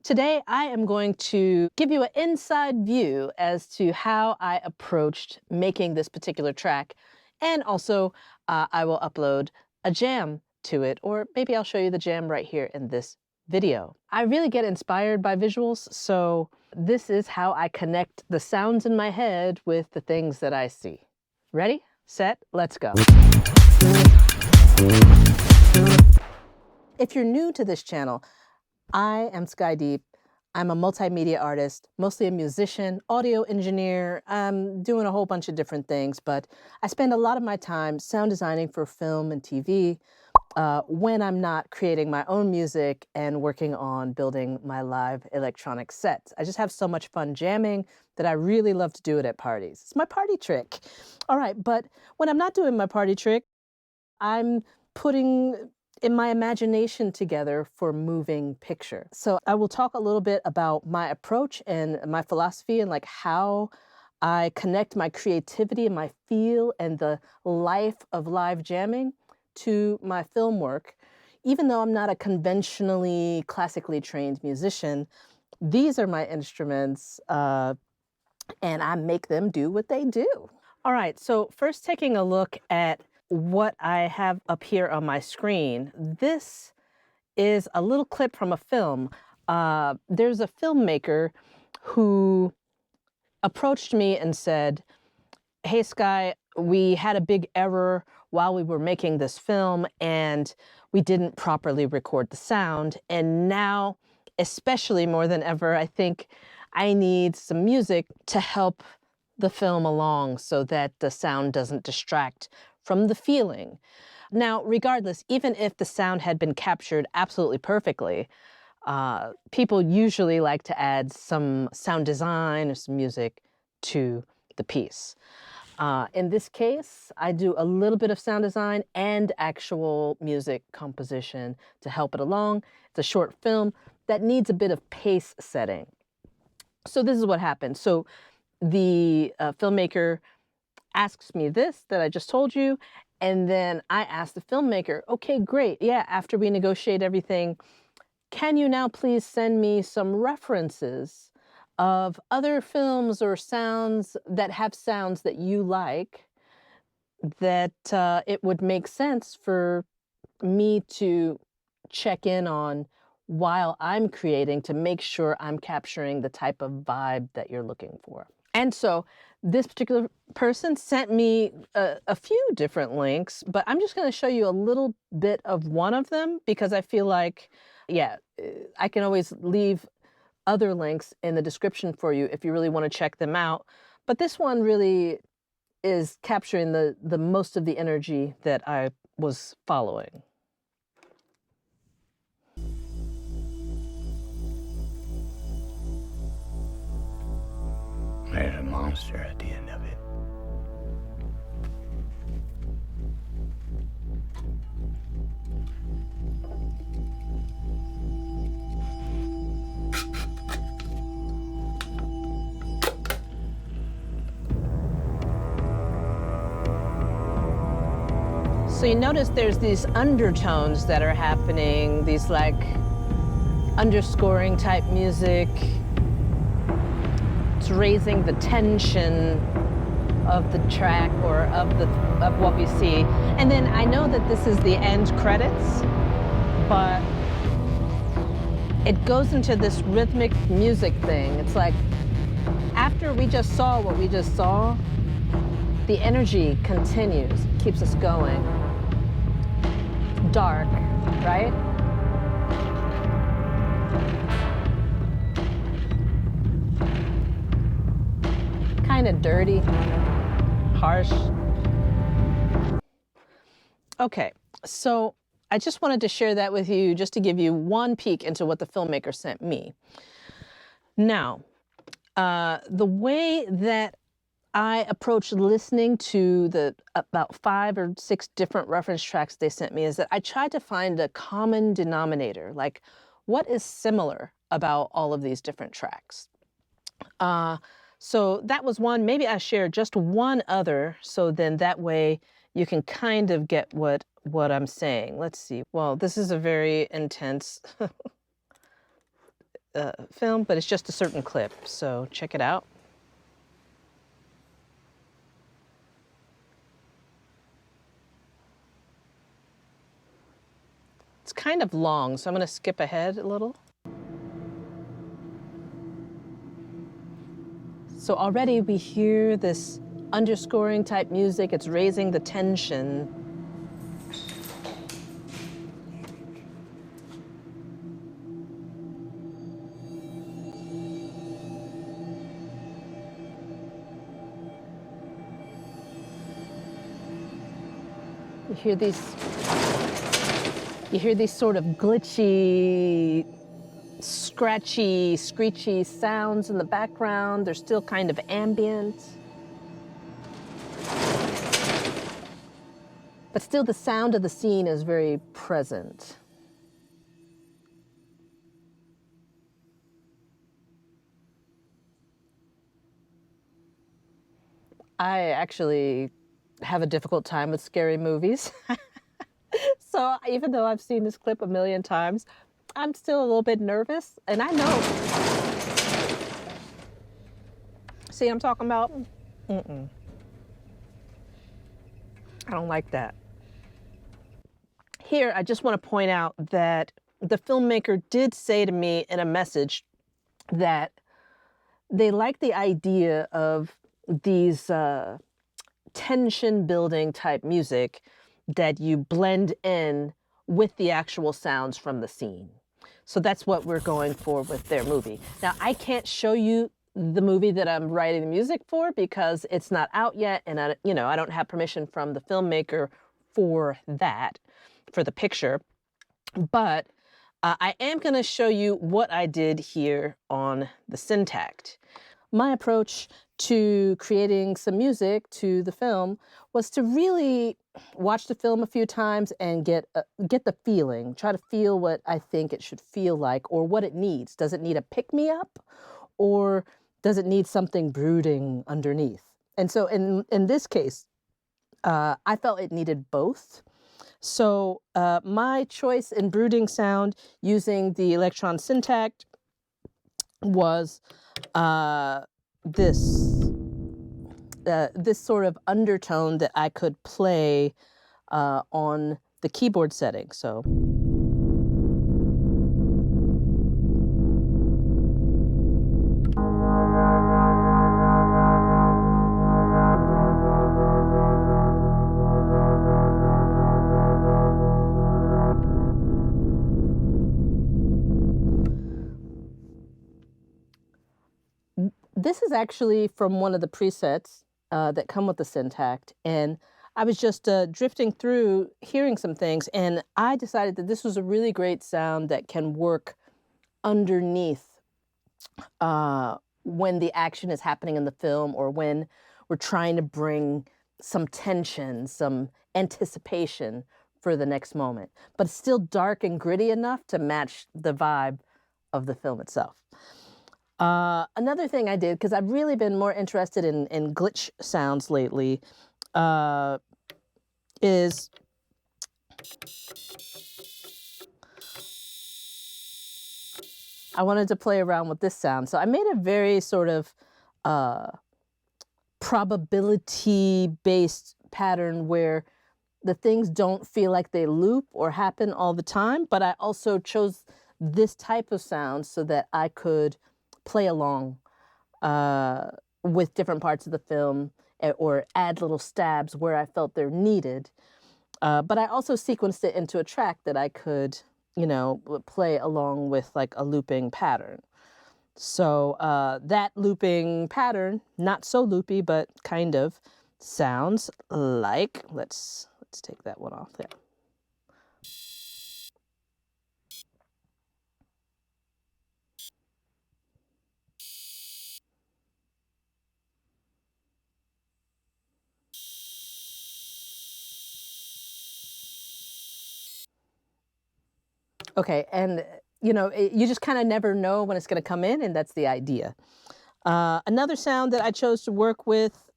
Today, I am going to give you an inside view as to how I approached making this particular track, and also I will upload a jam to it, or maybe I'll show you the jam right here in this video. I really get inspired by visuals, so this is how I connect the sounds in my head with the things that I see. Ready, set, let's go. If you're new to this channel, I am Skydeep. I'm a multimedia artist, mostly a musician, audio engineer. I'm doing a whole bunch of different things, but I spend a lot of my time sound designing for film and TV when I'm not creating my own music and working on building my live electronic sets. I just have so much fun jamming that I really love to do it at parties. It's my party trick. All right, but when I'm not doing my party trick, I'm putting in my imagination together for moving picture. So I will talk a little bit about my approach and my philosophy and like how I connect my creativity and my feel and the life of live jamming to my film work. Even though I'm not a conventionally classically trained musician, these are my instruments and I make them do what they do. All right, so first taking a look at what I have up here on my screen. This is a little clip from a film. There's a filmmaker who approached me and said, "Hey Sky, we had a big error while we were making this film and we didn't properly record the sound. And now, especially more than ever, I think I need some music to help the film along so that the sound doesn't distract from the feeling." Now, regardless, even if the sound had been captured absolutely perfectly, people usually like to add some sound design or some music to the piece. In this case, I do a little bit of sound design and actual music composition to help it along. It's a short film that needs a bit of pace setting. So this is what happened. So the filmmaker asks me this that I just told you, and then I ask the filmmaker, okay, great, yeah, after we negotiate everything, can you now please send me some references of other films or sounds that have sounds that you like that it would make sense for me to check in on while I'm creating to make sure I'm capturing the type of vibe that you're looking for. And so this particular person sent me a few different links, but I'm just going to show you a little bit of one of them because I feel like, yeah, I can always leave other links in the description for you if you really want to check them out. But this one really is capturing the most of the energy that I was following. There's a monster at the end of it. So you notice there's these undertones that are happening, these like underscoring type music. It's raising the tension of the track or of what we see. And then I know that this is the end credits, but it goes into this rhythmic music thing. It's like after we just saw what we just saw, the energy continues, keeps us going. Dark, right? Kind of dirty, harsh. Okay, so I just wanted to share that with you just to give you one peek into what the filmmaker sent me. Now, the way that I approached listening to the about 5 or 6 different reference tracks they sent me is that I tried to find a common denominator, like what is similar about all of these different tracks. So that was one. Maybe I share just one other, so then that way you can kind of get what I'm saying. Let's see. Well, this is a very intense film, but it's just a certain clip. So check it out. It's kind of long, so I'm going to skip ahead a little. So already we hear this underscoring type music. It's raising the tension. You hear these sort of glitchy, scratchy, screechy sounds in the background. They're still kind of ambient. But still the sound of the scene is very present. I actually have a difficult time with scary movies. So even though I've seen this clip a million times, I'm still a little bit nervous, and I know. See what I'm talking about? I don't like that. Here, I just want to point out that the filmmaker did say to me in a message that they like the idea of these tension building type music that you blend in with the actual sounds from the scene. So that's what we're going for with their movie. Now, I can't show you the movie that I'm writing the music for because it's not out yet, and I don't have permission from the filmmaker for that, for the picture. But I am going to show you what I did here on the Syntakt. My approach to creating some music to the film was to really watch the film a few times and get the feeling, try to feel what I think it should feel like or what it needs. Does it need a pick-me-up, or does it need something brooding underneath? And so in this case, I felt it needed both. So my choice in brooding sound using the Elektron Syntakt was this sort of undertone that I could play on the keyboard setting. So. This is actually from one of the presets that come with the Syntakt, and I was just drifting through, hearing some things, and I decided that this was a really great sound that can work underneath when the action is happening in the film, or when we're trying to bring some tension, some anticipation for the next moment. But it's still dark and gritty enough to match the vibe of the film itself. Another thing I did, because I've really been more interested in glitch sounds lately, is I wanted to play around with this sound. So I made a very sort of probability-based pattern where the things don't feel like they loop or happen all the time, but I also chose this type of sound so that I could play along with different parts of the film, or add little stabs where I felt they're needed. But I also sequenced it into a track that I could, play along with like a looping pattern. So that looping pattern, not so loopy, but kind of, sounds like, let's take that one off there. Okay, and you just kind of never know when it's going to come in, and that's the idea. Another sound that I chose to work with,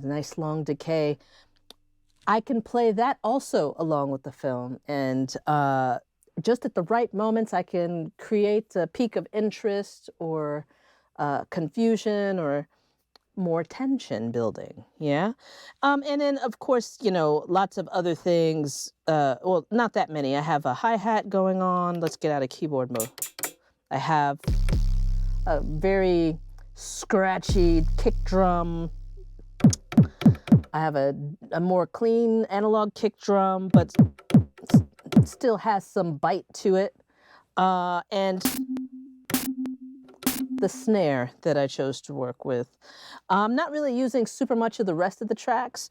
nice long decay. I can play that also along with the film, and just at the right moments, I can create a peak of interest or confusion or more tension building, yeah? And then, of course, lots of other things. Well, not that many. I have a hi-hat going on. Let's get out of keyboard mode. I have a very scratchy kick drum. I have a more clean analog kick drum, but still has some bite to it. And the snare that I chose to work with. I'm not really using super much of the rest of the tracks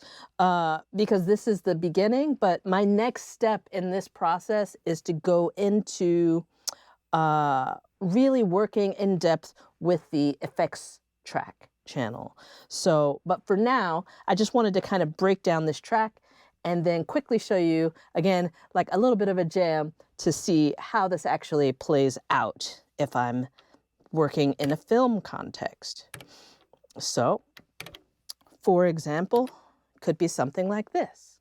because this is the beginning, but my next step in this process is to go into really working in depth with the effects track channel. So, but for now, I just wanted to kind of break down this track and then quickly show you, again, like a little bit of a jam to see how this actually plays out if I'm working in a film context. So, for example, could be something like this.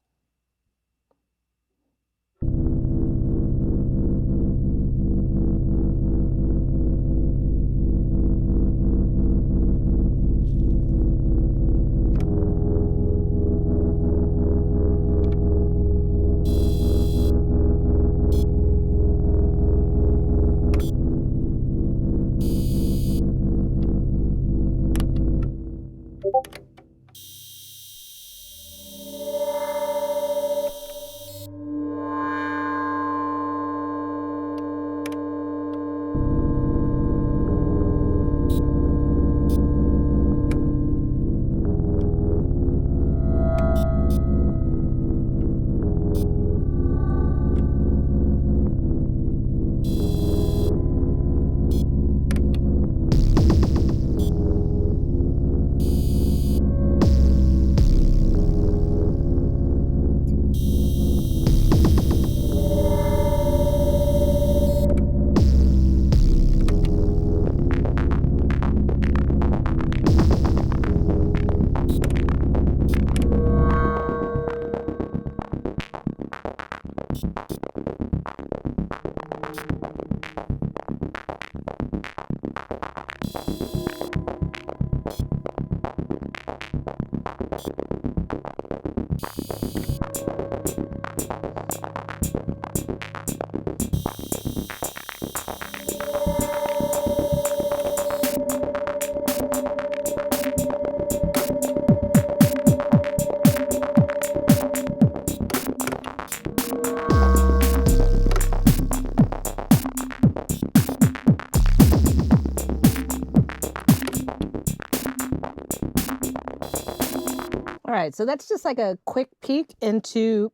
All right, so that's just like a quick peek into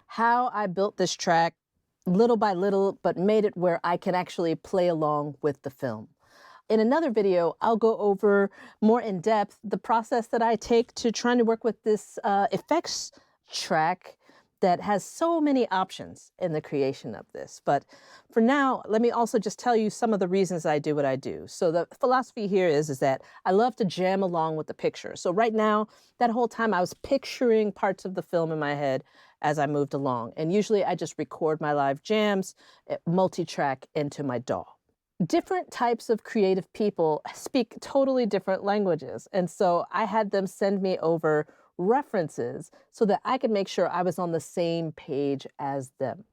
how I built this track little by little, but made it where I can actually play along with the film. In another video, I'll go over more in depth the process that I take to trying to work with this effects track that has so many options in the creation of this. But for now, let me also just tell you some of the reasons I do what I do. So the philosophy here is that I love to jam along with the picture. So right now, that whole time I was picturing parts of the film in my head as I moved along. And usually I just record my live jams, multi-track into my DAW. Different types of creative people speak totally different languages. And so I had them send me over references so that I could make sure I was on the same page as them.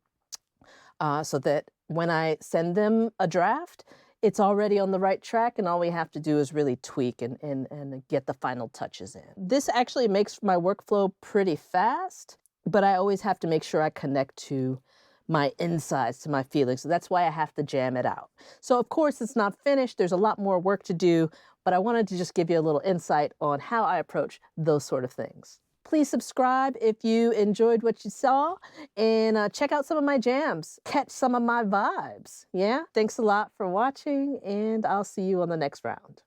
So that when I send them a draft, it's already on the right track and all we have to do is really tweak and get the final touches in. This actually makes my workflow pretty fast, but I always have to make sure I connect to my insides, to my feelings. So that's why I have to jam it out. So of course it's not finished. There's a lot more work to do, but I wanted to just give you a little insight on how I approach those sort of things. Please subscribe if you enjoyed what you saw, and check out some of my jams. Catch some of my vibes, yeah? Thanks a lot for watching, and I'll see you on the next round.